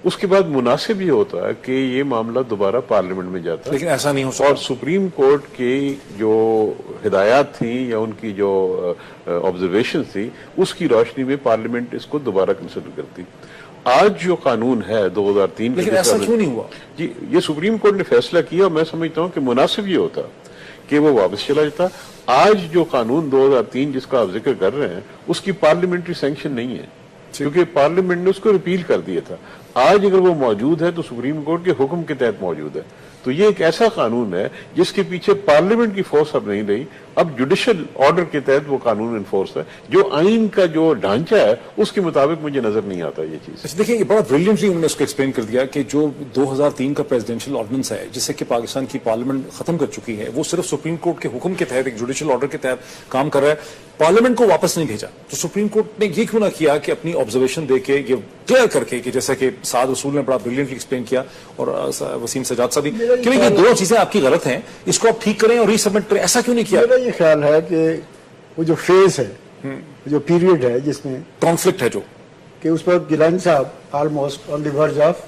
اس کے بعد مناسب یہ ہوتا ہے کہ یہ معاملہ دوبارہ پارلیمنٹ میں جاتا ہے, لیکن ایسا نہیں ہو سکتا. اور سپریم کورٹ کی جو ہدایات تھیں یا ان کی جو آبزرویشن تھی اس کی روشنی میں پارلیمنٹ اس کو دوبارہ کنسیڈر کرتی. آج جو قانون ہے 2003 لیکن ایسا کیوں نہیں ہوا؟ جی یہ سپریم کورٹ نے فیصلہ کیا اور میں سمجھتا ہوں کہ مناسب یہ ہوتا کہ وہ واپس چلا جاتا. آج جو قانون 2003 جس کا آپ ذکر کر رہے ہیں اس کی پارلیمنٹری سینکشن نہیں ہے کیونکہ پارلیمنٹ نے اس کو ریپیل کر دیا تھا. آج اگر وہ موجود ہے تو سپریم کورٹ کے حکم کے تحت موجود ہے. تو یہ ایک ایسا قانون ہے جس کے پیچھے پارلیمنٹ کی فورس اب نہیں رہی, اب جوڈیشل آرڈر کے تحت وہ قانون انفورس ہے. جو آئین کا جو ڈھانچہ ہے اس کے مطابق مجھے نظر نہیں آتا یہ چیز. دیکھیں یہ بڑا بریلینٹلی انہوں نے اس کو ایکسپلین کر دیا کہ جو 2003 کا پریزیڈینشیل آرڈیننس ہے جسے کہ پاکستان کی پارلیمنٹ ختم کر چکی ہے وہ صرف سپریم کورٹ کے حکم کے تحت ایک جوڈیشل آرڈر کے تحت کام کر رہا ہے, پارلیمنٹ کو واپس نہیں بھیجا. تو سپریم کورٹ نے یہ کیوں نہ کیا کہ اپنی آبزرویشن دے کے یہ کلیئر کر کے کہ جیسا کہ سعد رسول نے بڑا بریلینٹلی ایکسپلین کیا اور وسیم سجاد صاحب بھی کہ یہ دونوں چیزیں آپ کی غلط ہیں, اس کو آپ ٹھیک کریں اور ری سبمٹ کریں. ایسا کیوں نہیں کیا؟ میرا یہ خیال ہے کہ وہ جو فیز ہے جو پیریڈ ہے جس میں کانفلکٹ ہے جو کہ اس پر گیلانی صاحب almost on the verge of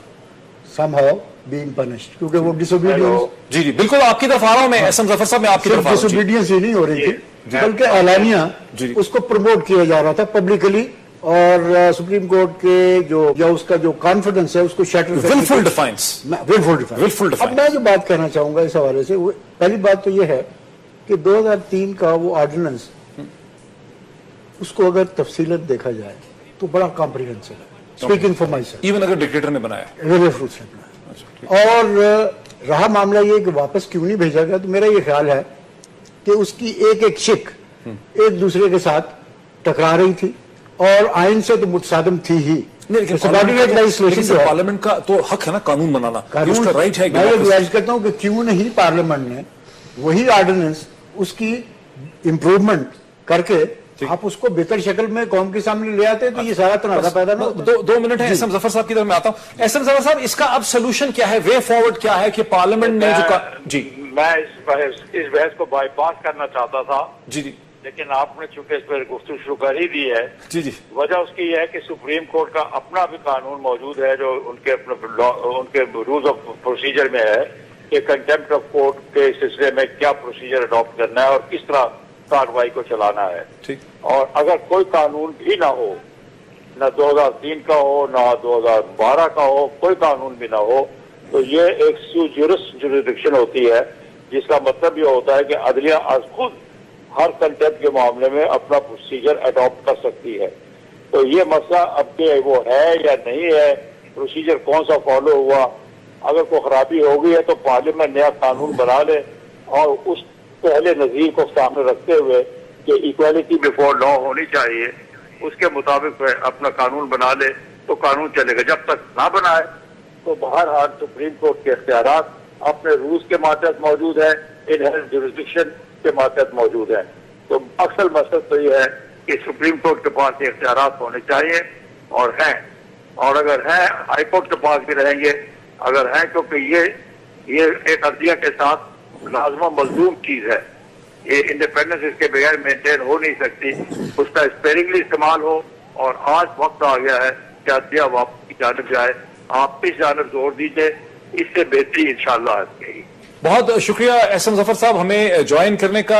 somehow being punished کیونکہ وہ ڈس اوبیڈینس. جی بالکل آپ کی طرف آ رہا ہوں میں, احسن ظفر صاحب میں آپ کی طرف آ رہا ہوں. ڈس اوبیڈینس ہی نہیں ہو رہی تھی بلکہ اعلانیہ اس کو پروموٹ کیا جا رہا تھا پبلکلی, اور سپریم کورٹ کے جو اس کا جو کانفیڈنس ہے اس کو شیٹر ولفل ڈیفائنس. اب میں جو بات کہنا چاہوں گا اس حوالے سے, پہلی بات تو یہ ہے کہ 2003 کا وہ آرڈیننس اس کو اگر تفصیلت دیکھا جائے تو بڑا کمپریہنسو ہے. Speaking for my self, even اگر ڈکٹیٹر نے بنایا اور رہا معاملہ یہ کہ واپس کیوں نہیں بھیجا گیا, تو میرا یہ خیال ہے کہ اس کی ایک ایک شک ایک دوسرے کے ساتھ ٹکرا رہی تھی اور آئین سے تو متصادم تھی ہی. پارلیمنٹ کا تو حق ہے نا قانون بنانا, اس کا رائٹ ہے. میں یہ گزارش کرتا ہوں کہ کیوں نہیں پارلیمنٹ نے وہی آرڈیننس اس کی امپروومنٹ کر کے آپ اس کو بہتر شکل میں قوم کے سامنے لے آتے تو یہ سارا تنازع پیدا نہ ہوتا. 2 منٹ ہے احسن ظفر صاحب کی طرف میں آتا ہوں. احسن ظفر صاحب اس کا اب سولوشن کیا ہے, وے فارورڈ کیا ہے کہ پارلیمنٹ نے جو جی میں اس بحث کو بائی پاس کرنا چاہتا تھا جی لیکن آپ نے چونکہ اس پر گفتگو شروع کر ہی دی ہے. جی وجہ اس کی یہ ہے کہ سپریم کورٹ کا اپنا بھی قانون موجود ہے جو ان کے رولز آف پروسیجر میں ہے کہ کنٹمپٹ آف کورٹ کے سلسلے میں کیا پروسیجر اڈاپٹ کرنا ہے اور کس طرح کارروائی کو چلانا ہے. اور اگر کوئی قانون بھی نہ ہو, نہ 2003 کا ہو نہ 2012 کا ہو, کوئی قانون بھی نہ ہو, تو یہ ایک سو جورس جوریڈکشن ہوتی ہے جس کا مطلب یہ ہوتا ہے کہ عدلیہ از خود ہر کنٹمپٹ کے معاملے میں اپنا پروسیجر اڈاپٹ کر سکتی ہے. تو یہ مسئلہ اب کہ وہ ہے یا نہیں ہے, پروسیجر کون سا فالو ہوا, اگر کوئی خرابی ہو گئی ہے تو پارلیمنٹ نیا قانون بنا لے اور اس پہلے نظیر کو سامنے رکھتے ہوئے کہ ایکویلٹی بفور لا ہونی چاہیے اس کے مطابق اپنا قانون بنا لے تو قانون چلے گا. جب تک نہ بنائے تو بہرحال سپریم کورٹ کے اختیارات اپنے رولز کے ماتحت موجود ہیں, انہرنٹ جوریسڈکشن کے ماتحت موجود ہیں. تو اکثر مسئلہ تو یہ ہے کہ سپریم کورٹ کے پاس یہ اختیارات ہونے چاہیے اور ہیں, اور اگر ہیں ہائی کورٹ کے پاس بھی رہیں گے اگر ہیں, کیونکہ یہ ایک عدلیہ کے ساتھ لازمہ ملزوم چیز ہے. یہ انڈیپینڈنس اس کے بغیر مینٹین ہو نہیں سکتی, اس کا اسپیرنگلی استعمال ہو. اور آج وقت آ گیا ہے کہ عدلیہ واپس کی جانب جائے. آپ اس جانب زور دیجیے, اس سے بہتری انشاءاللہ آئے گی. बहुत शुक्रिया एसएम जफर साहब हमें ज्वाइन करने का।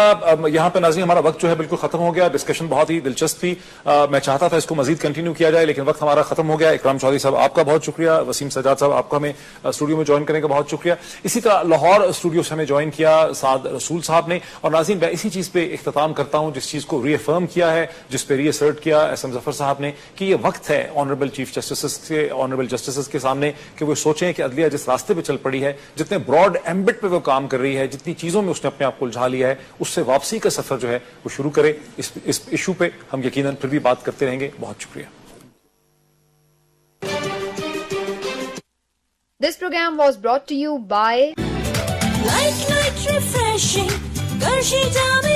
यहाँ पे नाज़रीन हमारा वक्त जो है बिल्कुल खत्म हो गया। डिस्कशन बहुत ही दिलचस्प थी। मैं चाहता था इसको मजीद कंटिन्यू किया जाए लेकिन वक्त हमारा खत्म हो गया। इकराम चौधरी साहब आपका बहुत शुक्रिया, वसीम सजाद साहब आपका हमें स्टूडियो में ज्वाइन करने का बहुत शुक्रिया। इसी तरह लाहौर स्टूडियो से हमें ज्वाइन किया साद रसूल साहब ने। और नाज़रीन मैं इसी चीज पे इख्तिताम करता हूँ जिस चीज को रीअफर्म किया है, जिस पे रीअसर्ट किया एसएम जफर साहब ने कि ये वक्त है ऑनरेबल चीफ जस्टिस के सामने कि वो सोचें कि अदलिया जिस रास्ते पे चल पड़ी है, जितने ब्रॉड एम्बिट पे वो काम कर रही है, जितनी चीजों में उसने अपने आप को उलझा लिया है, उससे वापसी का सफर जो है वो शुरू करे। इस इशू पे हम यकीनन फिर भी बात करते रहेंगे। बहुत शुक्रिया। This program was brought to you by Light refreshing, Garshi Jam